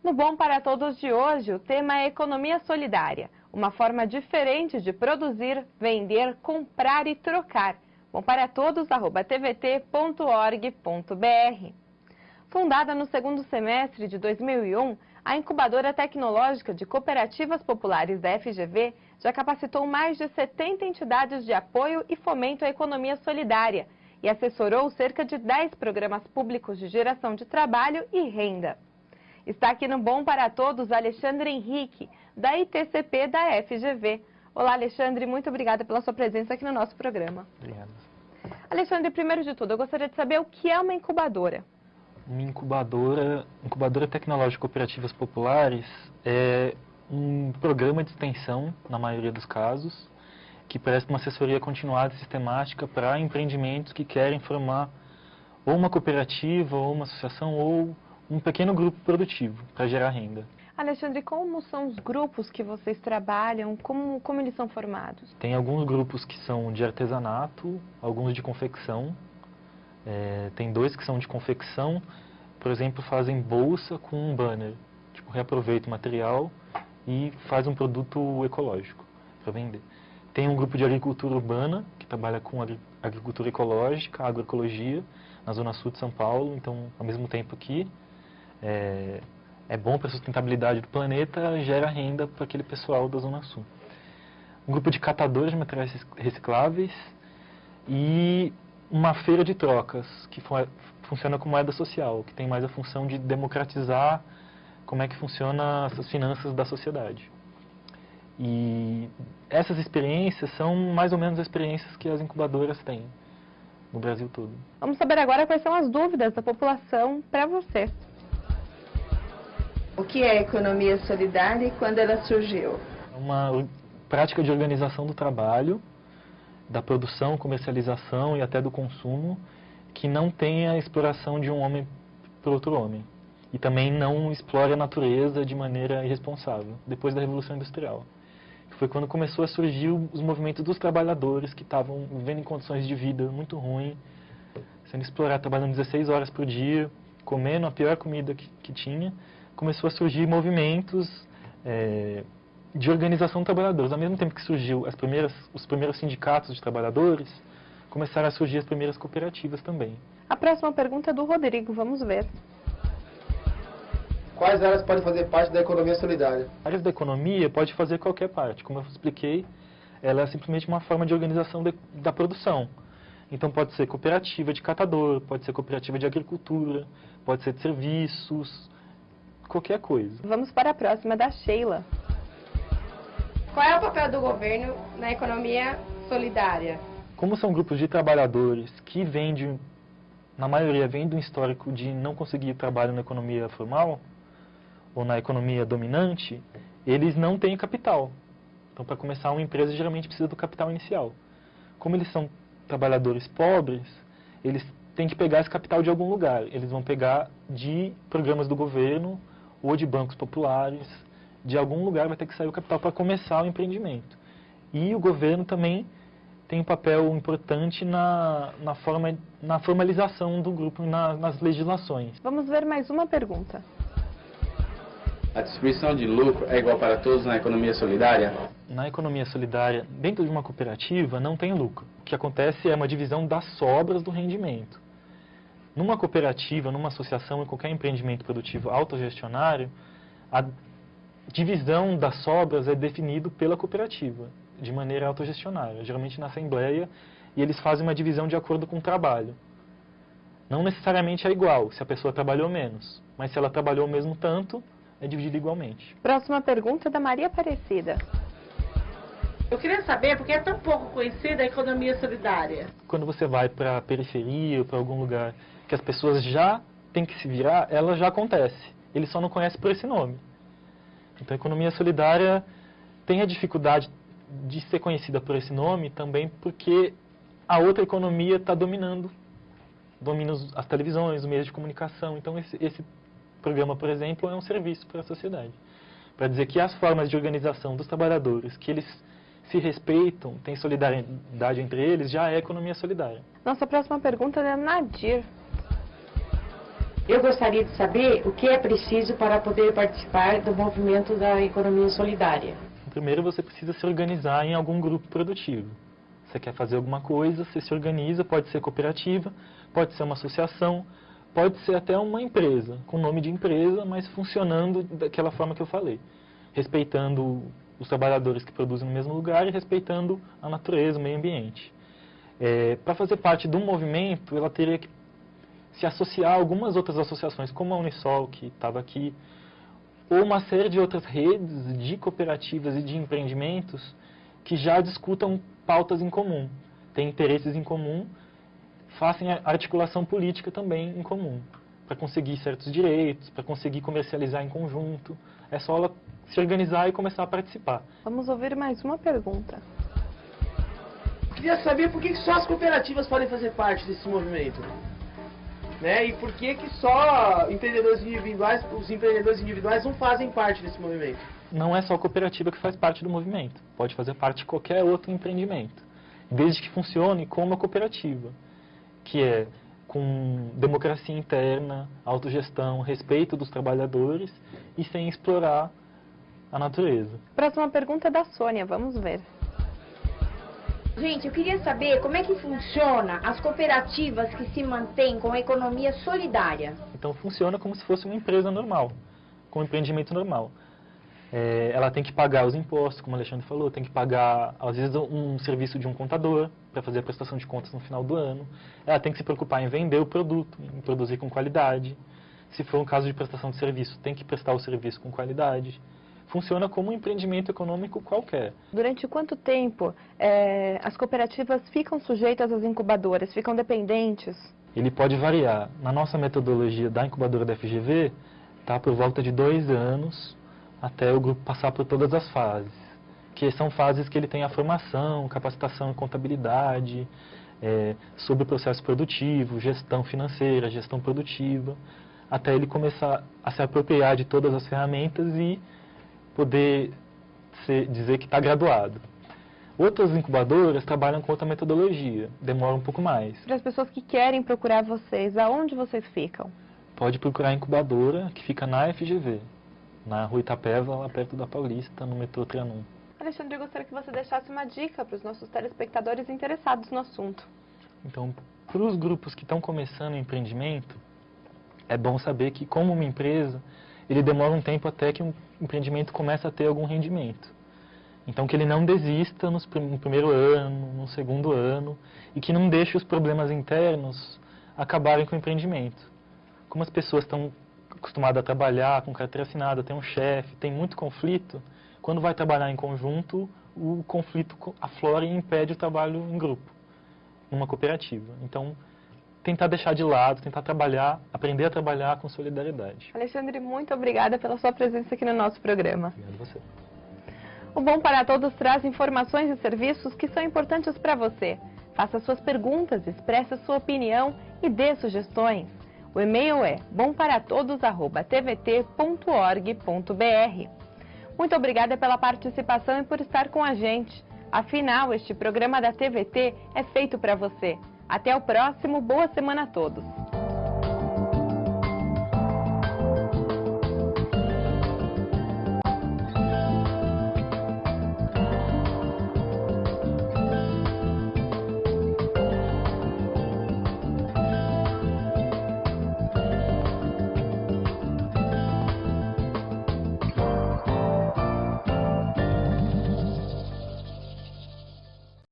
No Bom para Todos de hoje, o tema é economia solidária, uma forma diferente de produzir, vender, comprar e trocar. bomparatodos@tvt.org.br. Fundada no segundo semestre de 2001, a incubadora tecnológica de cooperativas populares da FGV já capacitou mais de 70 entidades de apoio e fomento à economia solidária e assessorou cerca de 10 programas públicos de geração de trabalho e renda. Está aqui no Bom para Todos Alexandre Henrique, da ITCP da FGV. Olá, Alexandre, muito obrigada pela sua presença aqui no nosso programa. Obrigado. Alexandre, primeiro de tudo, eu gostaria de saber o que é uma incubadora. Uma incubadora tecnológica de cooperativas populares é um programa de extensão, na maioria dos casos, que presta uma assessoria continuada e sistemática para empreendimentos que querem formar ou uma cooperativa, ou uma associação, ou um pequeno grupo produtivo para gerar renda. Alexandre, como são os grupos que vocês trabalham? Como eles são formados? Tem alguns grupos que são de artesanato, alguns de confecção. Tem dois que são de confecção, por exemplo, fazem bolsa com um banner. Tipo, reaproveita o material e faz um produto ecológico para vender. Tem um grupo de agricultura urbana, que trabalha com agricultura ecológica, agroecologia, na zona sul de São Paulo, então, ao mesmo tempo aqui, é bom para a sustentabilidade do planeta, gera renda para aquele pessoal da zona sul. Um grupo de catadores de materiais recicláveis e uma feira de trocas, que funciona como moeda social, que tem mais a função de democratizar como é que funciona as finanças da sociedade. E essas experiências são mais ou menos as experiências que as incubadoras têm no Brasil todo. Vamos saber agora quais são as dúvidas da população para você. O que é economia solidária e quando ela surgiu? É uma prática de organização do trabalho, da produção, comercialização e até do consumo, que não tem a exploração de um homem por outro homem. E também não explora a natureza de maneira irresponsável, depois da Revolução Industrial. Foi quando começou a surgir os movimentos dos trabalhadores que estavam vivendo em condições de vida muito ruins, sendo explorados, trabalhando 16 horas por dia, comendo a pior comida que tinha. Começou a surgir movimentos de organização de trabalhadores. Ao mesmo tempo que surgiu os primeiros sindicatos de trabalhadores, começaram a surgir as primeiras cooperativas também. A próxima pergunta é do Rodrigo, vamos ver. Quais áreas podem fazer parte da economia solidária? Áreas da economia pode fazer qualquer parte. Como eu expliquei, ela é simplesmente uma forma de organização da produção. Então pode ser cooperativa de catador, pode ser cooperativa de agricultura, pode ser de serviços, qualquer coisa. Vamos para a próxima, da Sheila. Qual é o papel do governo na economia solidária? Como são grupos de trabalhadores que na maioria vêm de um histórico de não conseguir trabalho na economia formal, ou na economia dominante, eles não têm capital. Então, para começar uma empresa, geralmente precisa do capital inicial. Como eles são trabalhadores pobres, eles têm que pegar esse capital de algum lugar. Eles vão pegar de programas do governo ou de bancos populares. De algum lugar vai ter que sair o capital para começar o empreendimento. E o governo também tem um papel importante na formalização do grupo, nas legislações. Vamos ver mais uma pergunta. A distribuição de lucro é igual para todos na economia solidária? Na economia solidária, dentro de uma cooperativa, não tem lucro. O que acontece é uma divisão das sobras do rendimento. Numa cooperativa, numa associação, em qualquer empreendimento produtivo autogestionário, a divisão das sobras é definido pela cooperativa, de maneira autogestionária, geralmente na assembleia, e eles fazem uma divisão de acordo com o trabalho. Não necessariamente é igual, se a pessoa trabalhou menos, mas se ela trabalhou o mesmo tanto, é dividido igualmente. Próxima pergunta da Maria Aparecida. Eu queria saber por que é tão pouco conhecida a economia solidária. Quando você vai para a periferia, para algum lugar que as pessoas já têm que se virar, ela já acontece. Eles só não conhecem por esse nome. Então a economia solidária tem a dificuldade de ser conhecida por esse nome também porque a outra economia está domina as televisões, os meios de comunicação. Então esse programa, por exemplo, é um serviço para a sociedade. Para dizer que as formas de organização dos trabalhadores, que eles se respeitam, têm solidariedade entre eles, já é economia solidária. Nossa próxima pergunta é da Nadir. Eu gostaria de saber o que é preciso para poder participar do movimento da economia solidária. Primeiro você precisa se organizar em algum grupo produtivo. Você quer fazer alguma coisa, você se organiza, pode ser cooperativa, pode ser uma associação, pode ser até uma empresa, com nome de empresa, mas funcionando daquela forma que eu falei. Respeitando os trabalhadores que produzem no mesmo lugar e respeitando a natureza, o meio ambiente. Para fazer parte de um movimento, ela teria que se associar a algumas outras associações, como a Unisol, que estava aqui, ou uma série de outras redes de cooperativas e de empreendimentos que já discutam pautas em comum, têm interesses em comum, fazem articulação política também em comum, para conseguir certos direitos, para conseguir comercializar em conjunto. É só ela se organizar e começar a participar. Vamos ouvir mais uma pergunta. Eu queria saber por que só as cooperativas podem fazer parte desse movimento. Né? E por que só empreendedores individuais, os empreendedores individuais não fazem parte desse movimento? Não é só a cooperativa que faz parte do movimento. Pode fazer parte de qualquer outro empreendimento, desde que funcione como uma cooperativa, que é com democracia interna, autogestão, respeito dos trabalhadores e sem explorar a natureza. Próxima pergunta é da Sônia, vamos ver. Gente, eu queria saber como é que funciona as cooperativas que se mantêm com a economia solidária. Então funciona como se fosse uma empresa normal, com um empreendimento normal. Ela tem que pagar os impostos, como o Alexandre falou, tem que pagar, às vezes, um serviço de um contador para fazer a prestação de contas no final do ano. Ela tem que se preocupar em vender o produto, em produzir com qualidade. Se for um caso de prestação de serviço, tem que prestar o serviço com qualidade. Funciona como um empreendimento econômico qualquer. Durante quanto tempo as cooperativas ficam sujeitas às incubadoras, ficam dependentes? Ele pode variar. Na nossa metodologia da incubadora da FGV, está por volta de 2 anos até o grupo passar por todas as fases. Que são fases que ele tem a formação, capacitação em contabilidade, sobre o processo produtivo, gestão financeira, gestão produtiva, até ele começar a se apropriar de todas as ferramentas e poder dizer que está graduado. Outras incubadoras trabalham com outra metodologia, demora um pouco mais. Para as pessoas que querem procurar vocês, aonde vocês ficam? Pode procurar a incubadora, que fica na FGV, na Rua Itapeva, lá perto da Paulista, no metrô Trianon. Alexandre, eu gostaria que você deixasse uma dica para os nossos telespectadores interessados no assunto. Então, para os grupos que estão começando o empreendimento, é bom saber que, como uma empresa, ele demora um tempo até que um empreendimento comece a ter algum rendimento. Então, que ele não desista no primeiro ano, no segundo ano, e que não deixe os problemas internos acabarem com o empreendimento. Como as pessoas estão acostumadas a trabalhar com carteira assinada, tem um chefe, tem muito conflito, quando vai trabalhar em conjunto, o conflito aflora e impede o trabalho em grupo, numa cooperativa. Então, tentar deixar de lado, tentar trabalhar, aprender a trabalhar com solidariedade. Alexandre, muito obrigada pela sua presença aqui no nosso programa. Obrigado a você. O Bom para Todos traz informações e serviços que são importantes para você. Faça suas perguntas, expresse sua opinião e dê sugestões. O e-mail é bomparatodos@tvt.org.br. Muito obrigada pela participação e por estar com a gente. Afinal, este programa da TVT é feito para você. Até o próximo, boa semana a todos.